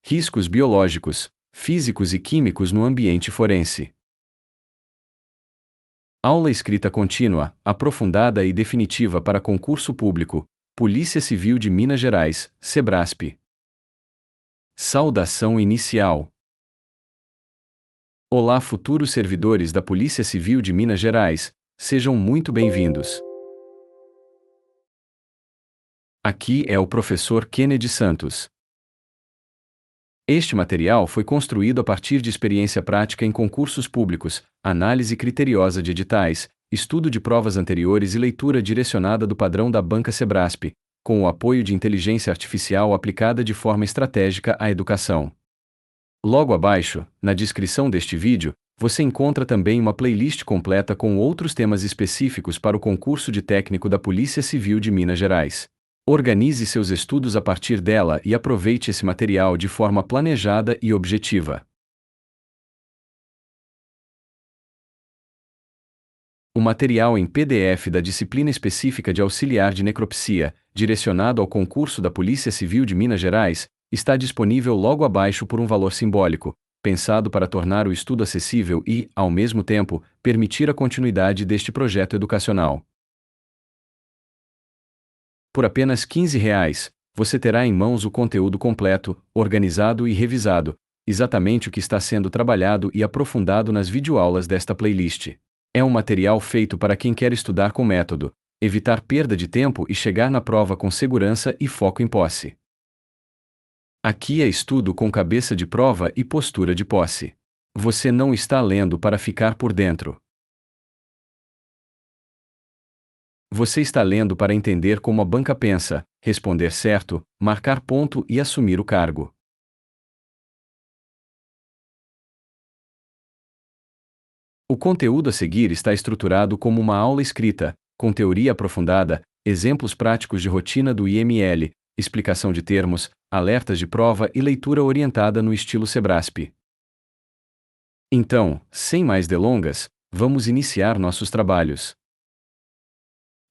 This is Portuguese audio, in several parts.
Riscos biológicos, físicos e químicos no ambiente forense. Aula escrita contínua, aprofundada e definitiva para concurso público, Polícia Civil de Minas Gerais, Sebrasp. Saudação inicial. Olá, futuros servidores da Polícia Civil de Minas Gerais, sejam muito bem-vindos. Aqui é o professor Kennedy Santos. Este material foi construído a partir de experiência prática em concursos públicos, análise criteriosa de editais, estudo de provas anteriores e leitura direcionada do padrão da Banca Sebrasp, com o apoio de inteligência artificial aplicada de forma estratégica à educação. Logo abaixo, na descrição deste vídeo, você encontra também uma playlist completa com outros temas específicos para o concurso de técnico da Polícia Civil de Minas Gerais. Organize seus estudos a partir dela e aproveite esse material de forma planejada e objetiva. O material em PDF da disciplina específica de auxiliar de necropsia, direcionado ao concurso da Polícia Civil de Minas Gerais, está disponível logo abaixo por um valor simbólico, pensado para tornar o estudo acessível e, ao mesmo tempo, permitir a continuidade deste projeto educacional. Por apenas R$ 15, você terá em mãos o conteúdo completo, organizado e revisado, exatamente o que está sendo trabalhado e aprofundado nas videoaulas desta playlist. É um material feito para quem quer estudar com método, evitar perda de tempo e chegar na prova com segurança e foco em posse. Aqui é estudo com cabeça de prova e postura de posse. Você não está lendo para ficar por dentro. Você está lendo para entender como a banca pensa, responder certo, marcar ponto e assumir o cargo. O conteúdo a seguir está estruturado como uma aula escrita, com teoria aprofundada, exemplos práticos de rotina do IML, explicação de termos, alertas de prova e leitura orientada no estilo Sebrasp. Então, sem mais delongas, vamos iniciar nossos trabalhos.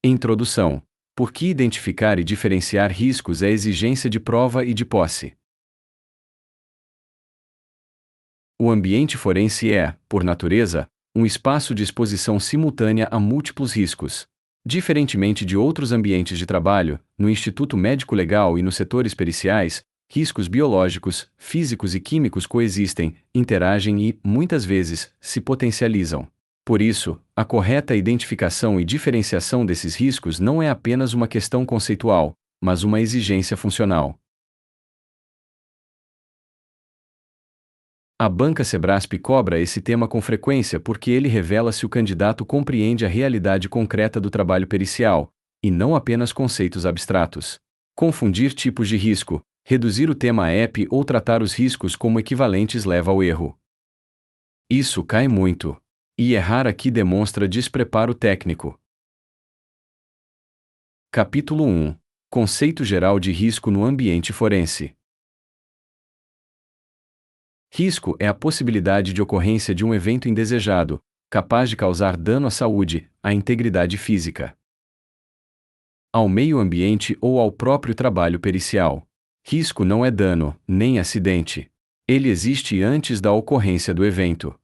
Introdução. Por que identificar e diferenciar riscos é exigência de prova e de posse? O ambiente forense é, por natureza, um espaço de exposição simultânea a múltiplos riscos. Diferentemente de outros ambientes de trabalho, no Instituto Médico Legal e nos setores periciais, riscos biológicos, físicos e químicos coexistem, interagem e, muitas vezes, se potencializam. Por isso, a correta identificação e diferenciação desses riscos não é apenas uma questão conceitual, mas uma exigência funcional. A Banca Sebrasp cobra esse tema com frequência porque ele revela se o candidato compreende a realidade concreta do trabalho pericial, e não apenas conceitos abstratos. Confundir tipos de risco, reduzir o tema a EP ou tratar os riscos como equivalentes leva ao erro. Isso cai muito. E errar aqui demonstra despreparo técnico. Capítulo 1. Conceito geral de risco no ambiente forense. Risco é a possibilidade de ocorrência de um evento indesejado, capaz de causar dano à saúde, à integridade física, ao meio ambiente ou ao próprio trabalho pericial. Risco não é dano, nem acidente. Ele existe antes da ocorrência do evento.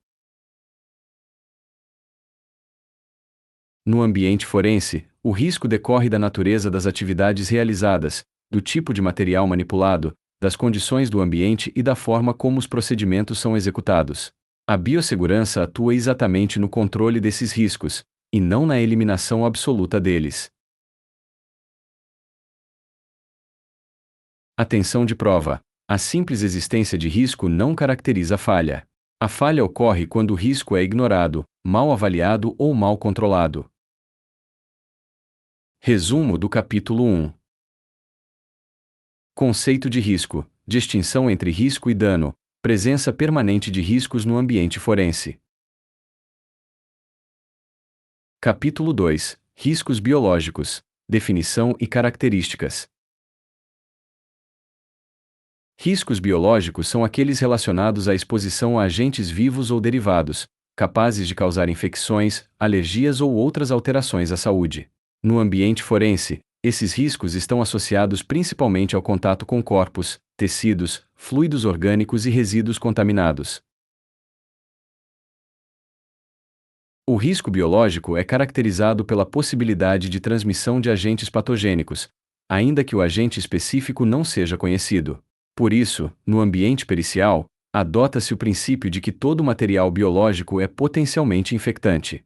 No ambiente forense, o risco decorre da natureza das atividades realizadas, do tipo de material manipulado, das condições do ambiente e da forma como os procedimentos são executados. A biossegurança atua exatamente no controle desses riscos, e não na eliminação absoluta deles. Atenção de prova. A simples existência de risco não caracteriza falha. A falha ocorre quando o risco é ignorado, mal avaliado ou mal controlado. Resumo do capítulo 1. Conceito de risco, distinção entre risco e dano, presença permanente de riscos no ambiente forense. Capítulo 2. Riscos biológicos, definição e características. Riscos biológicos são aqueles relacionados à exposição a agentes vivos ou derivados, capazes de causar infecções, alergias ou outras alterações à saúde. No ambiente forense, esses riscos estão associados principalmente ao contato com corpos, tecidos, fluidos orgânicos e resíduos contaminados. O risco biológico é caracterizado pela possibilidade de transmissão de agentes patogênicos, ainda que o agente específico não seja conhecido. Por isso, no ambiente pericial, adota-se o princípio de que todo material biológico é potencialmente infectante.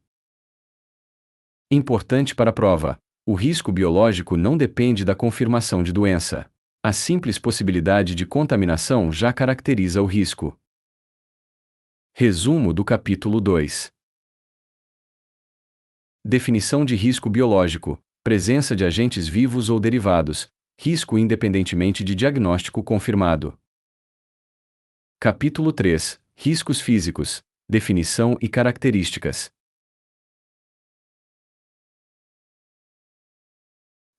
Importante para a prova: o risco biológico não depende da confirmação de doença. A simples possibilidade de contaminação já caracteriza o risco. Resumo do capítulo 2. Definição de risco biológico: presença de agentes vivos ou derivados, risco independentemente de diagnóstico confirmado. Capítulo 3. Riscos físicos: definição e características.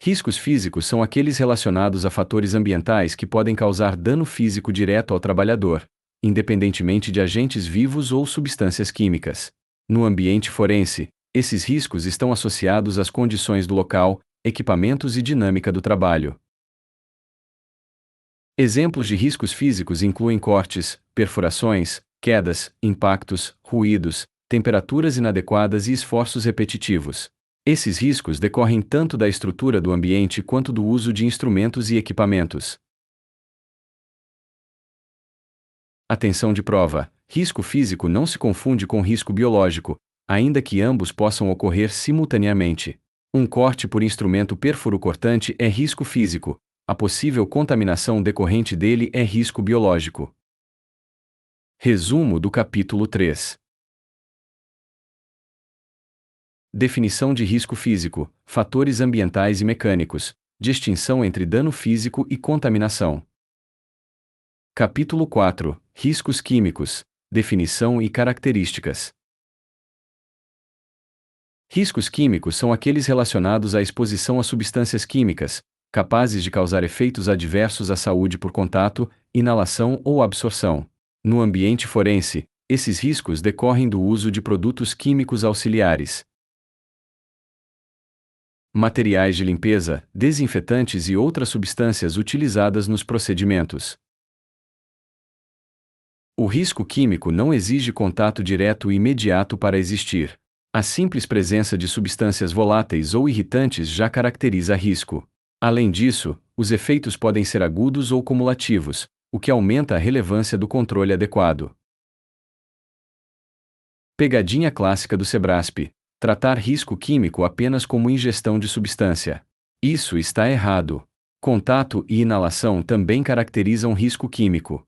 Riscos físicos são aqueles relacionados a fatores ambientais que podem causar dano físico direto ao trabalhador, independentemente de agentes vivos ou substâncias químicas. No ambiente forense, esses riscos estão associados às condições do local, equipamentos e dinâmica do trabalho. Exemplos de riscos físicos incluem cortes, perfurações, quedas, impactos, ruídos, temperaturas inadequadas e esforços repetitivos. Esses riscos decorrem tanto da estrutura do ambiente quanto do uso de instrumentos e equipamentos. Atenção de prova: risco físico não se confunde com risco biológico, ainda que ambos possam ocorrer simultaneamente. Um corte por instrumento perfuro-cortante é risco físico, a possível contaminação decorrente dele é risco biológico. Resumo do capítulo 3. Definição de risco físico: fatores ambientais e mecânicos, distinção entre dano físico e contaminação. Capítulo 4. Riscos químicos, definição e características. Riscos químicos são aqueles relacionados à exposição a substâncias químicas, capazes de causar efeitos adversos à saúde por contato, inalação ou absorção. No ambiente forense, esses riscos decorrem do uso de produtos químicos auxiliares. Materiais de limpeza, desinfetantes e outras substâncias utilizadas nos procedimentos. O risco químico não exige contato direto e imediato para existir. A simples presença de substâncias voláteis ou irritantes já caracteriza risco. Além disso, os efeitos podem ser agudos ou cumulativos, o que aumenta a relevância do controle adequado. Pegadinha clássica do Sebrasp: tratar risco químico apenas como ingestão de substância. Isso está errado. Contato e inalação também caracterizam risco químico.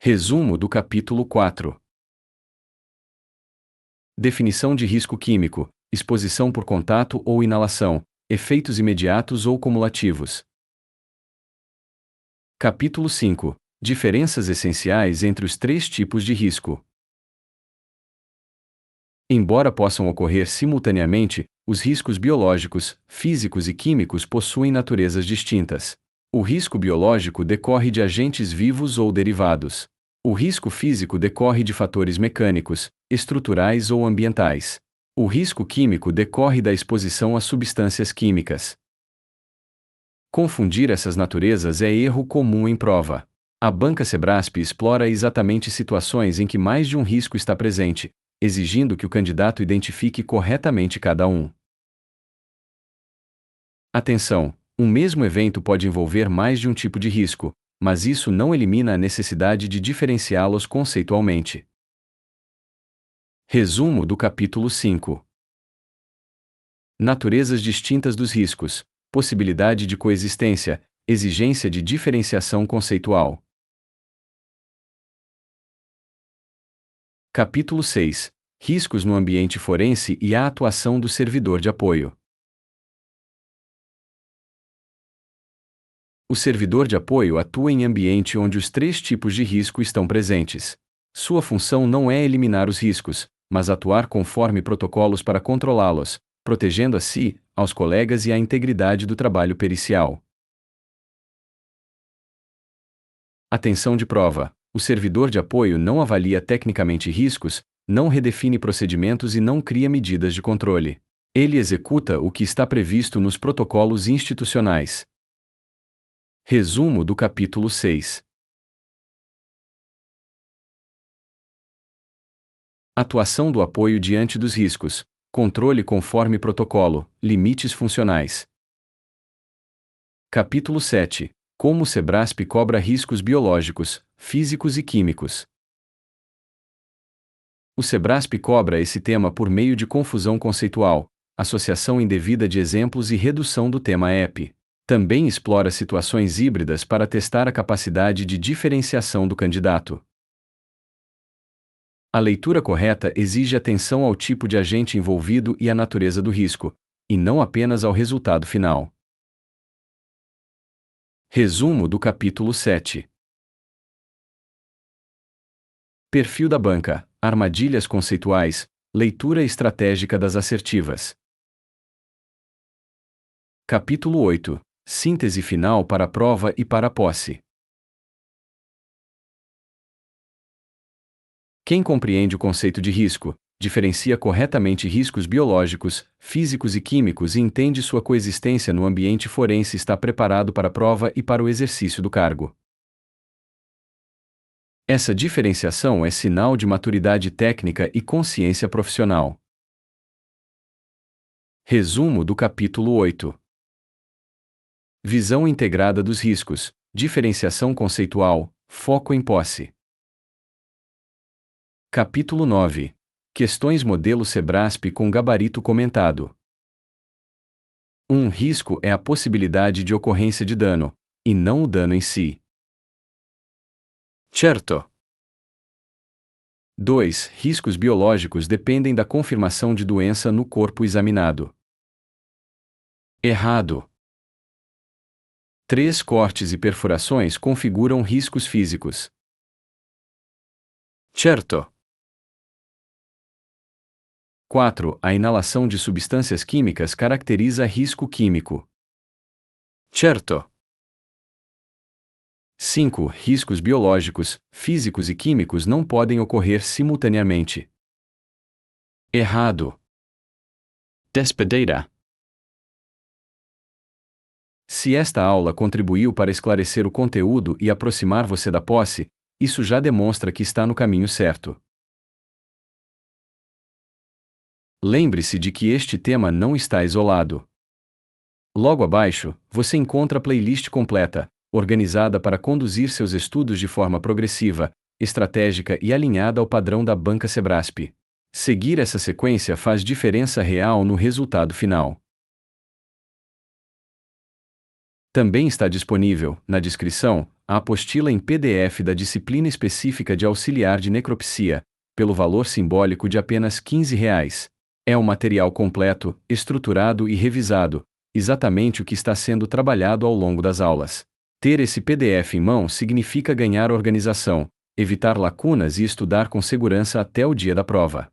Resumo do capítulo 4. Definição de risco químico: exposição por contato ou inalação, efeitos imediatos ou cumulativos. Capítulo 5. Diferenças essenciais entre os três tipos de risco. Embora possam ocorrer simultaneamente, os riscos biológicos, físicos e químicos possuem naturezas distintas. O risco biológico decorre de agentes vivos ou derivados. O risco físico decorre de fatores mecânicos, estruturais ou ambientais. O risco químico decorre da exposição a substâncias químicas. Confundir essas naturezas é erro comum em prova. A banca Sebrasp explora exatamente situações em que mais de um risco está presente, exigindo que o candidato identifique corretamente cada um. Atenção! Um mesmo evento pode envolver mais de um tipo de risco, mas isso não elimina a necessidade de diferenciá-los conceitualmente. Resumo do capítulo 5. Naturezas distintas dos riscos, possibilidade de coexistência, exigência de diferenciação conceitual. Capítulo 6. Riscos no ambiente forense e a atuação do servidor de apoio. O servidor de apoio atua em ambiente onde os três tipos de risco estão presentes. Sua função não é eliminar os riscos, mas atuar conforme protocolos para controlá-los, protegendo a si, aos colegas e a integridade do trabalho pericial. Atenção de prova: o servidor de apoio não avalia tecnicamente riscos, não redefine procedimentos e não cria medidas de controle. Ele executa o que está previsto nos protocolos institucionais. Resumo do capítulo 6. Atuação do apoio diante dos riscos. Controle conforme protocolo. Limites funcionais. Capítulo 7. Como o Sebrasp cobra riscos biológicos, físicos e químicos. O Sebrasp cobra esse tema por meio de confusão conceitual, associação indevida de exemplos e redução do tema EP. Também explora situações híbridas para testar a capacidade de diferenciação do candidato. A leitura correta exige atenção ao tipo de agente envolvido e à natureza do risco, e não apenas ao resultado final. Resumo do capítulo 7. Perfil da banca, armadilhas conceituais, leitura estratégica das assertivas. Capítulo 8. Síntese final para a prova e para a posse. Quem compreende o conceito de risco, diferencia corretamente riscos biológicos, físicos e químicos e entende sua coexistência no ambiente forense está preparado para a prova e para o exercício do cargo. Essa diferenciação é sinal de maturidade técnica e consciência profissional. Resumo do capítulo 8. Visão integrada dos riscos, diferenciação conceitual, foco em posse. Capítulo 9. Questões modelo Sebrasp com gabarito comentado. Um risco é a possibilidade de ocorrência de dano, e não o dano em si. Certo. 2. Riscos biológicos dependem da confirmação de doença no corpo examinado. Errado. 3. Cortes e perfurações configuram riscos físicos. Certo. 4. A inalação de substâncias químicas caracteriza risco químico. Certo. 5. Riscos biológicos, físicos e químicos não podem ocorrer simultaneamente. Errado. Despedida. Se esta aula contribuiu para esclarecer o conteúdo e aproximar você da posse, isso já demonstra que está no caminho certo. Lembre-se de que este tema não está isolado. Logo abaixo, você encontra a playlist completa, organizada para conduzir seus estudos de forma progressiva, estratégica e alinhada ao padrão da Banca Sebrasp. Seguir essa sequência faz diferença real no resultado final. Também está disponível, na descrição, a apostila em PDF da disciplina específica de auxiliar de necropsia, pelo valor simbólico de apenas R$ 15. É um material completo, estruturado e revisado, exatamente o que está sendo trabalhado ao longo das aulas. Ter esse PDF em mão significa ganhar organização, evitar lacunas e estudar com segurança até o dia da prova.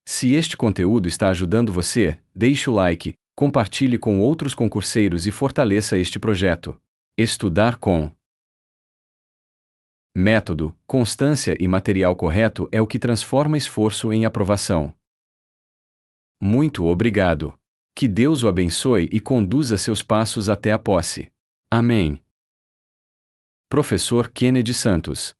Se este conteúdo está ajudando você, deixe o like, compartilhe com outros concurseiros e fortaleça este projeto. Estudar com método, constância e material correto é o que transforma esforço em aprovação. Muito obrigado. Que Deus o abençoe e conduza seus passos até a posse. Amém. Professor Kennedy Santos.